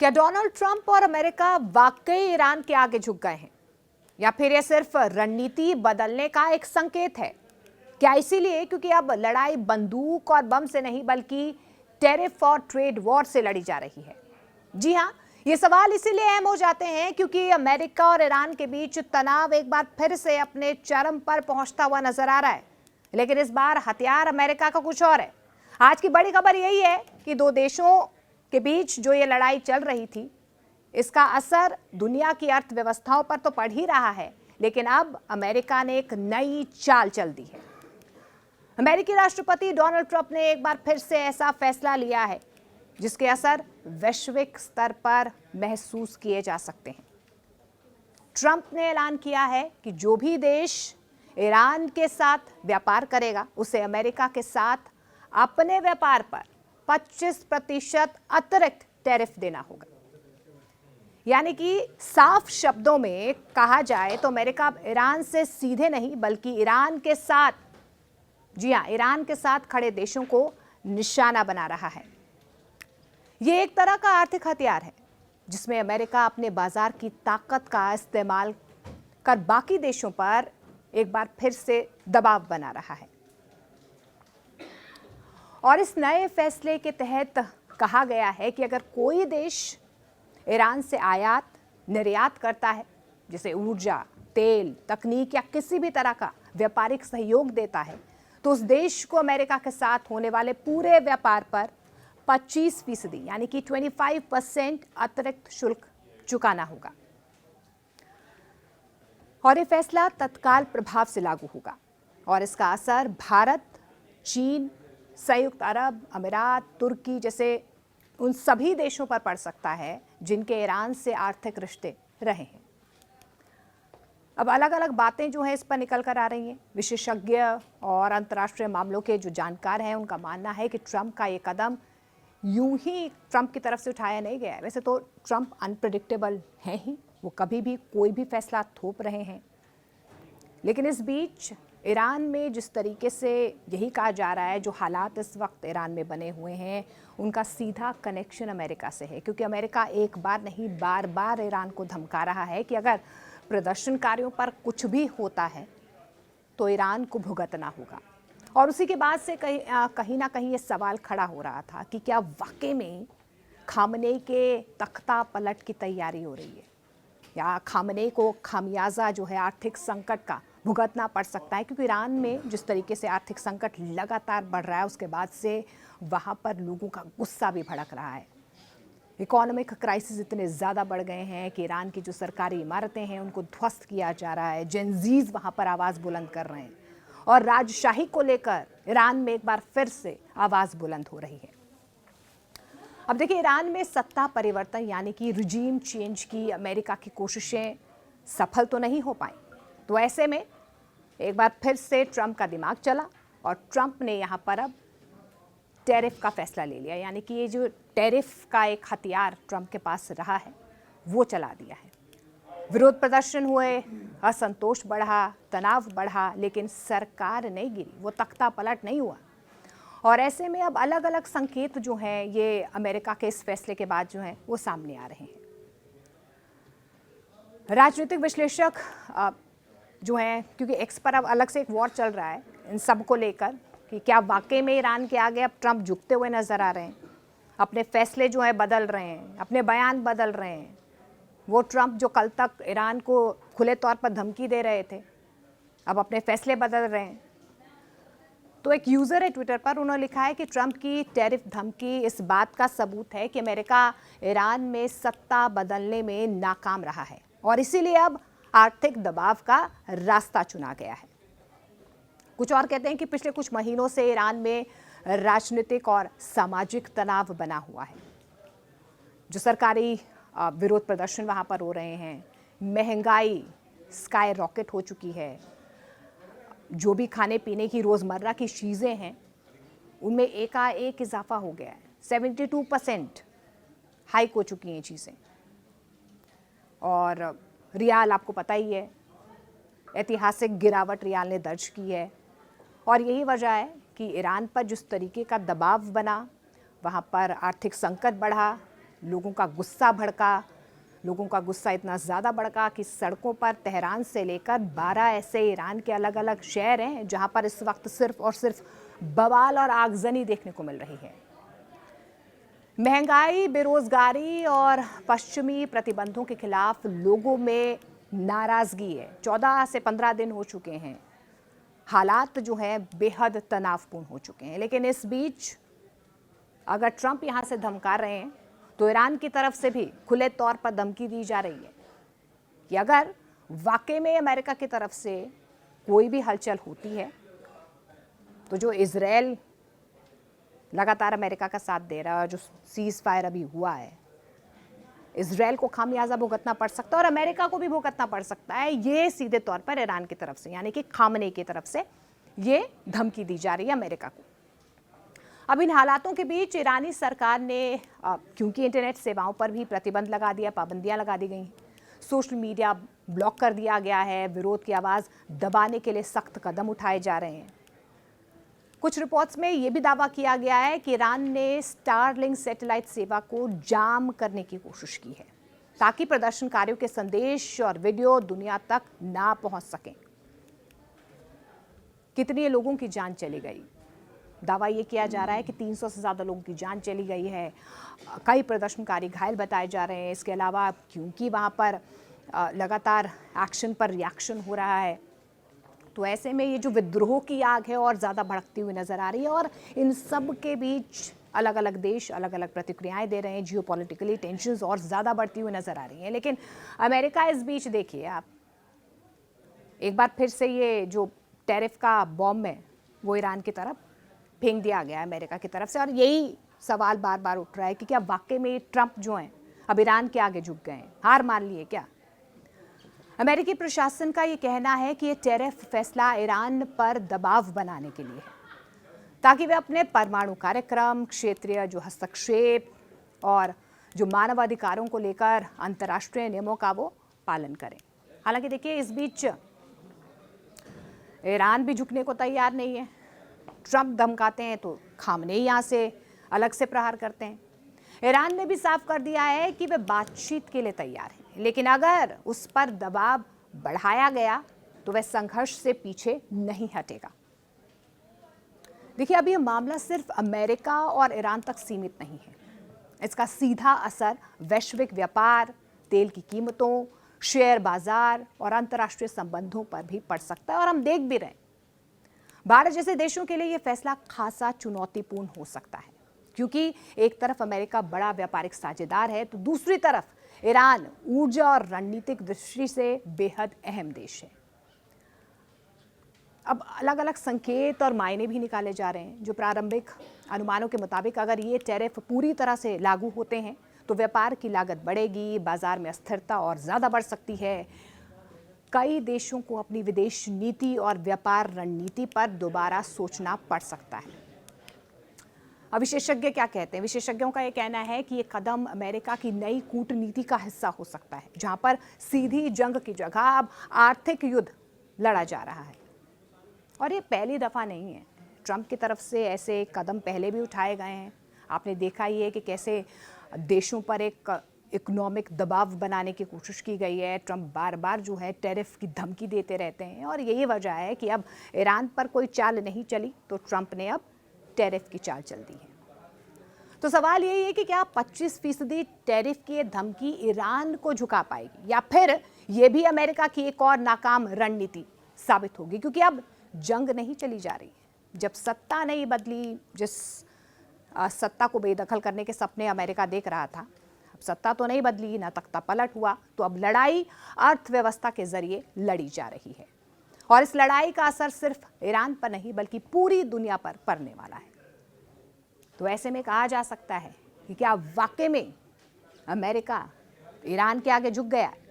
क्या Donald Trump और America वाकई ईरान के आगे झुक गए हैं या फिर यह सिर्फ रणनीति बदलने का एक संकेत है? क्या इसीलिए क्योंकि अब लड़ाई बंदूक और बम से नहीं बल्कि टैरिफ और ट्रेड वॉर से लड़ी जा रही है? जी हां, ये सवाल इसीलिए अहम हो जाते हैं क्योंकि अमेरिका और ईरान के बीच तनाव एक बार फिर से अपने चरम पर पहुंचता हुआ नजर आ रहा है। लेकिन इस बार हथियार अमेरिका का कुछ और है। आज की बड़ी खबर यही है कि दो देशों के बीच जो ये लड़ाई चल रही थी, इसका असर दुनिया की अर्थव्यवस्थाओं पर तो पड़ ही रहा है, लेकिन अब अमेरिका ने एक नई चाल चल दी है। अमेरिकी राष्ट्रपति डोनाल्ड ट्रंप ने एक बार फिर से ऐसा फैसला लिया है जिसके असर वैश्विक स्तर पर महसूस किए जा सकते हैं। ट्रंप ने ऐलान किया है कि जो भी देश ईरान के साथ व्यापार करेगा उसे अमेरिका के साथ अपने व्यापार पर 25% अतिरिक्त टैरिफ देना होगा। यानी कि साफ शब्दों में कहा जाए तो अमेरिका अब ईरान से सीधे नहीं बल्कि ईरान के साथ, जी हां, ईरान के साथ खड़े देशों को निशाना बना रहा है। ये एक तरह का आर्थिक हथियार है जिसमें अमेरिका अपने बाजार की ताकत का इस्तेमाल कर बाकी देशों पर एक बार फिर से दबाव बना रहा है। और इस नए फैसले के तहत कहा गया है कि अगर कोई देश ईरान से आयात निर्यात करता है, जैसे ऊर्जा, तेल, तकनीक या किसी भी तरह का व्यापारिक सहयोग देता है, तो उस देश को अमेरिका के साथ होने वाले पूरे व्यापार पर 25% यानी कि 25% अतिरिक्त शुल्क चुकाना होगा। और ये फैसला तत्काल प्रभाव से लागू होगा और इसका असर भारत, चीन, संयुक्त अरब अमीरात, तुर्की जैसे उन सभी देशों पर पड़ सकता है जिनके ईरान से आर्थिक रिश्ते रहे हैं। अब अलग अलग बातें जो है इस पर निकल कर आ रही हैं। विशेषज्ञ और अंतर्राष्ट्रीय मामलों के जो जानकार हैं उनका मानना है कि ट्रंप का ये कदम यूं ही ट्रंप की तरफ से उठाया नहीं गया है। वैसे तो ट्रंप अनप्रेडिक्टेबल है ही, वो कभी भी कोई भी फैसला थोप रहे हैं। लेकिन इस बीच ईरान में जिस तरीके से यही कहा जा रहा है, जो हालात इस वक्त ईरान में बने हुए हैं उनका सीधा कनेक्शन अमेरिका से है, क्योंकि अमेरिका एक बार नहीं बार बार ईरान को धमका रहा है कि अगर प्रदर्शनकारियों पर कुछ भी होता है तो ईरान को भुगतना होगा। और उसी के बाद से कहीं ना कहीं ये सवाल खड़ा हो रहा था कि क्या वाकई में खामनेई के तख्ता पलट की तैयारी हो रही है या खामनेई को खामियाजा जो है आर्थिक संकट का भुगतना पड़ सकता है, क्योंकि ईरान में जिस तरीके से आर्थिक संकट लगातार बढ़ रहा है उसके बाद से वहाँ पर लोगों का गुस्सा भी भड़क रहा है। इकोनॉमिक क्राइसिस इतने ज़्यादा बढ़ गए हैं कि ईरान की जो सरकारी इमारतें हैं उनको ध्वस्त किया जा रहा है। जेनजीज वहाँ पर आवाज़ बुलंद कर रहे हैं और राजशाही को लेकर ईरान में एक बार फिर से आवाज़ बुलंद हो रही है। अब देखिए, ईरान में सत्ता परिवर्तन यानी कि रिजीम चेंज की अमेरिका की कोशिशें सफल तो नहीं हो पाई, तो ऐसे में एक बार फिर से ट्रंप का दिमाग चला और ट्रंप ने यहाँ पर अब टैरिफ का फैसला ले लिया। यानी कि ये जो टैरिफ का एक हथियार ट्रंप के पास रहा है वो चला दिया है। विरोध प्रदर्शन हुए, असंतोष बढ़ा, तनाव बढ़ा, लेकिन सरकार नहीं गिरी, वो तख्ता पलट नहीं हुआ। और ऐसे में अब अलग अलग संकेत जो हैं ये अमेरिका के इस फैसले के बाद जो हैं वो सामने आ रहे हैं। राजनीतिक विश्लेषक जो हैं, क्योंकि एक्स पर अब अलग से एक वॉर चल रहा है इन सब को लेकर कि क्या वाकई में ईरान के आगे अब ट्रंप झुकते हुए नजर आ रहे हैं, अपने फैसले जो है बदल रहे हैं, अपने बयान बदल रहे हैं। वो ट्रंप जो कल तक ईरान को खुले तौर पर धमकी दे रहे थे अब अपने फैसले बदल रहे हैं। तो एक यूज़र है ट्विटर पर, उन्होंने लिखा है कि ट्रंप की टैरिफ धमकी इस बात का सबूत है कि अमेरिका ईरान में सत्ता बदलने में नाकाम रहा है और इसीलिए अब आर्थिक दबाव का रास्ता चुना गया है। कुछ और कहते हैं कि पिछले कुछ महीनों से ईरान में राजनीतिक और सामाजिक तनाव बना हुआ है। जो सरकारी विरोध प्रदर्शन वहाँ पर हो रहे हैं, महंगाई स्काई रॉकेट हो चुकी है, जो भी खाने पीने की रोज़मर्रा की चीज़ें हैं उनमें एकाएक इजाफा हो गया है। 72% हाइक हो चुकी हैं चीज़ें। और रियाल आपको पता ही है, ऐतिहासिक गिरावट रियाल ने दर्ज की है। और यही वजह है कि ईरान पर जिस तरीके का दबाव बना, वहाँ पर आर्थिक संकट बढ़ा, लोगों का गुस्सा भड़का, लोगों का गुस्सा इतना ज़्यादा भड़का कि सड़कों पर तेहरान से लेकर 12 ऐसे ईरान के अलग अलग शहर हैं जहां पर इस वक्त सिर्फ और सिर्फ बवाल और आगजनी देखने को मिल रही है। महंगाई, बेरोजगारी और पश्चिमी प्रतिबंधों के खिलाफ लोगों में नाराजगी है। 14 से 15 दिन हो चुके हैं, हालात जो हैं बेहद तनावपूर्ण हो चुके हैं। लेकिन इस बीच अगर ट्रंप यहां से धमका रहे हैं तो ईरान की तरफ से भी खुले तौर पर धमकी दी जा रही है कि अगर वाकई में अमेरिका की तरफ से कोई भी हलचल होती है तो जो इजराइल लगातार अमेरिका का साथ दे रहा है, जो सीज फायर अभी हुआ है, इजराइल को खामियाजा भुगतना पड़ सकता है और अमेरिका को भी भुगतना पड़ सकता है। ये सीधे तौर पर ईरान की तरफ से यानी कि खामनेई की तरफ से ये धमकी दी जा रही है अमेरिका को। अब इन हालातों के बीच ईरानी सरकार ने क्योंकि इंटरनेट सेवाओं पर भी प्रतिबंध लगा दिया, पाबंदियां लगा दी गई, सोशल मीडिया ब्लॉक कर दिया गया है, विरोध की आवाज़ दबाने के लिए सख्त कदम उठाए जा रहे हैं। कुछ रिपोर्ट्स में यह भी दावा किया गया है कि ईरान ने स्टारलिंक सैटेलाइट सेवा को जाम करने की कोशिश की है ताकि प्रदर्शनकारियों के संदेश और वीडियो दुनिया तक ना पहुंच सकें। कितने लोगों की जान चली गई? दावा ये किया जा रहा है कि 300 से ज़्यादा लोगों की जान चली गई है, कई प्रदर्शनकारी घायल बताए जा रहे हैं। इसके अलावा क्योंकि वहाँ पर लगातार एक्शन पर रिएक्शन हो रहा है, तो ऐसे में ये जो विद्रोह की आग है और ज़्यादा भड़कती हुई नज़र आ रही है और इन सब के बीच अलग अलग देश अलग अलग प्रतिक्रियाएं दे रहे हैं। जियोपॉलिटिकली टेंशन्स और ज़्यादा बढ़ती हुई नज़र आ रही हैं। लेकिन अमेरिका इस बीच देखिए आप, एक बार फिर से ये जो टैरिफ का बॉम्ब है वो ईरान की तरफ फेंक दिया गया है अमेरिका की तरफ से। और यही सवाल बार बार उठ रहा है कि क्या वाकई में ट्रंप जो हैं अब ईरान के आगे झुक गए हैं, हार मान लिए क्या? अमेरिकी प्रशासन का ये कहना है कि ये टैरिफ फैसला ईरान पर दबाव बनाने के लिए है ताकि वे अपने परमाणु कार्यक्रम, क्षेत्रीय जो हस्तक्षेप और जो मानवाधिकारों को लेकर अंतर्राष्ट्रीय नियमों का वो पालन करें। हालांकि देखिए इस बीच ईरान भी झुकने को तैयार नहीं है। ट्रंप धमकाते हैं तो खामनेई यहाँ से अलग से प्रहार करते हैं। ईरान ने भी साफ कर दिया है कि वे बातचीत के लिए तैयार हैं, लेकिन अगर उस पर दबाव बढ़ाया गया तो वह संघर्ष से पीछे नहीं हटेगा। देखिए, अब यह मामला सिर्फ अमेरिका और ईरान तक सीमित नहीं है। इसका सीधा असर वैश्विक व्यापार, तेल की कीमतों, शेयर बाजार और अंतर्राष्ट्रीय संबंधों पर भी पड़ सकता है और हम देख भी रहे हैं। भारत जैसे देशों के लिए यह फैसला खासा चुनौतीपूर्ण हो सकता है क्योंकि एक तरफ अमेरिका बड़ा व्यापारिक साझेदार है तो दूसरी तरफ ईरान ऊर्जा और रणनीतिक दृष्टि से बेहद अहम देश है। अब अलग अलग संकेत और मायने भी निकाले जा रहे हैं। जो प्रारंभिक अनुमानों के मुताबिक अगर ये टैरिफ पूरी तरह से लागू होते हैं तो व्यापार की लागत बढ़ेगी, बाजार में अस्थिरता और ज़्यादा बढ़ सकती है। कई देशों को अपनी विदेश नीति और व्यापार रणनीति पर दोबारा सोचना पड़ सकता है। अब विशेषज्ञ क्या कहते हैं? विशेषज्ञों का यह कहना है कि ये कदम अमेरिका की नई कूटनीति का हिस्सा हो सकता है, जहां पर सीधी जंग की जगह अब आर्थिक युद्ध लड़ा जा रहा है। और ये पहली दफा नहीं है। ट्रंप की तरफ से ऐसे कदम पहले भी उठाए गए हैं। आपने देखा ही है कि कैसे देशों पर एक इकोनॉमिक दबाव बनाने की कोशिश की गई है। ट्रंप बार बार जो है टैरिफ की धमकी देते रहते हैं और यही वजह है कि अब ईरान पर कोई चाल नहीं चली तो ट्रंप ने अब टैरिफ की चाल चल दी है। तो सवाल यही है कि क्या 25% टैरिफ की धमकी ईरान को झुका पाएगी या फिर ये भी अमेरिका की एक और नाकाम रणनीति साबित होगी, क्योंकि अब जंग नहीं चली जा रही है। जब सत्ता नहीं बदली, जिस सत्ता को बेदखल करने के सपने अमेरिका देख रहा था, अब सत्ता तो नहीं बदली, ना तख्ता पलट हुआ, तो अब लड़ाई अर्थव्यवस्था के जरिए लड़ी जा रही है और इस लड़ाई का असर सिर्फ ईरान पर नहीं बल्कि पूरी दुनिया पर पड़ने वाला है। तो ऐसे में कहा जा सकता है कि क्या वाकई में अमेरिका ईरान के आगे झुक गया है?